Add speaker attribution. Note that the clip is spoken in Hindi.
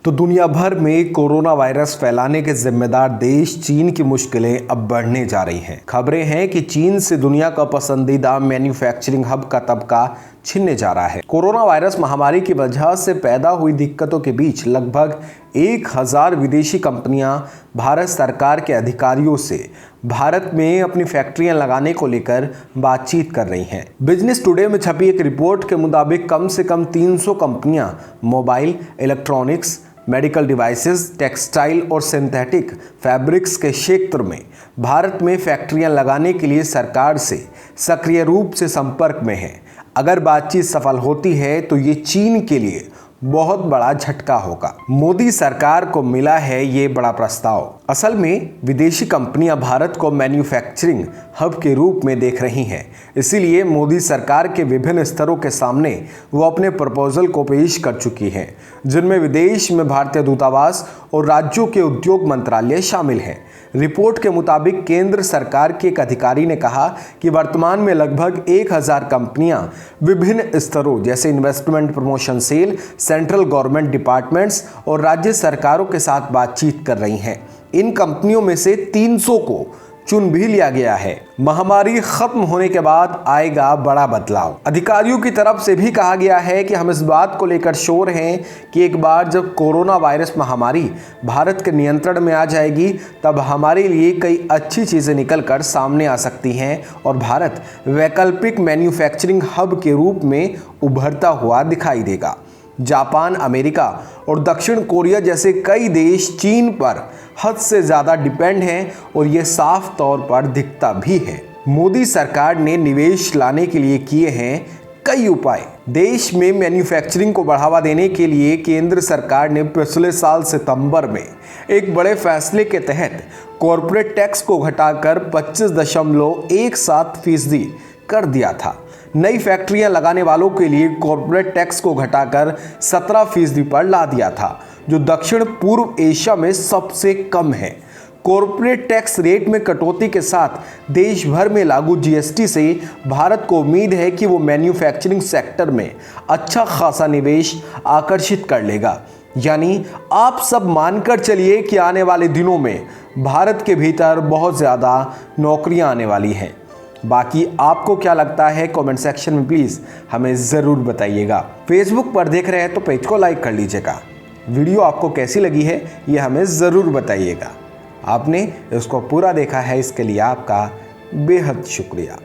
Speaker 1: तो दुनिया भर में कोरोना वायरस फैलाने के जिम्मेदार देश चीन की मुश्किलें अब बढ़ने जा रही हैं। खबरें हैं कि चीन से दुनिया का पसंदीदा मैन्युफैक्चरिंग हब का तबका छिनने जा रहा है। कोरोना वायरस महामारी की वजह से पैदा हुई दिक्कतों के बीच लगभग 1000 विदेशी कंपनियां भारत सरकार के अधिकारियों से भारत में अपनी फैक्ट्रियां लगाने को लेकर बातचीत कर रही हैं। बिजनेस टुडे में छपी एक रिपोर्ट के मुताबिक कम से कम 300 कंपनियां mobile, electronics, medical devices, textile और सिंथेटिक फैब्रिक्स के क्षेत्र में भारत में फैक्ट्रियां लगाने के लिए सरकार से सक्रिय रूप से संपर्क में हैं। अगर बातचीत सफल होती है तो ये चीन के लिए बहुत बड़ा झटका होगा। मोदी सरकार को मिला है ये बड़ा प्रस्ताव। असल में विदेशी कंपनियां भारत को मैन्युफैक्चरिंग हब के रूप में देख रही हैं। इसीलिए मोदी सरकार के विभिन्न स्तरों के सामने वो अपने प्रपोजल को पेश कर चुकी हैं, जिनमें विदेश में भारतीय दूतावास और राज्यों के उद्योग मंत्रालय शामिल हैं। रिपोर्ट के मुताबिक केंद्र सरकार के एक अधिकारी ने कहा कि वर्तमान में लगभग 1000 कंपनियां विभिन्न स्तरों जैसे investment promotion cell, central government departments और राज्य सरकारों के साथ बातचीत कर रही हैं। इन कंपनियों में से 300 को चुन भी लिया गया है। महामारी खत्म होने के बाद आएगा बड़ा बदलाव। अधिकारियों की तरफ से भी कहा गया है कि हम इस बात को लेकर श्योर हैं कि एक बार जब कोरोना वायरस महामारी भारत के नियंत्रण में आ जाएगी तब हमारे लिए कई अच्छी चीज़ें निकल कर सामने आ सकती हैं और भारत वैकल्पिक मैन्युफैक्चरिंग हब के रूप में उभरता हुआ दिखाई देगा। जापान, अमेरिका और दक्षिण कोरिया जैसे कई देश चीन पर हद से ज़्यादा डिपेंड हैं और ये साफ तौर पर दिखता भी है। मोदी सरकार ने निवेश लाने के लिए किए हैं कई उपाय। देश में मैन्युफैक्चरिंग को बढ़ावा देने के लिए केंद्र सरकार ने पिछले साल सितंबर में एक बड़े फैसले के तहत कॉरपोरेट टैक्स को घटाकर 25.17% कर दिया था। नई फैक्ट्रियां लगाने वालों के लिए कॉर्पोरेट टैक्स को घटाकर 17% पर ला दिया था, जो दक्षिण पूर्व एशिया में सबसे कम है। कॉर्पोरेट टैक्स रेट में कटौती के साथ देश भर में लागू जीएसटी से भारत को उम्मीद है कि वो मैन्युफैक्चरिंग सेक्टर में अच्छा खासा निवेश आकर्षित कर लेगा। यानी आप सब मानकर चलिए कि आने वाले दिनों में भारत के भीतर बहुत ज़्यादा नौकरियां आने वाली हैं। बाकी आपको क्या लगता है कमेंट सेक्शन में प्लीज़ हमें ज़रूर बताइएगा। फेसबुक पर देख रहे हैं तो पेज को लाइक कर लीजिएगा। वीडियो आपको कैसी लगी है ये हमें ज़रूर बताइएगा। आपने इसको पूरा देखा है, इसके लिए आपका बेहद शुक्रिया।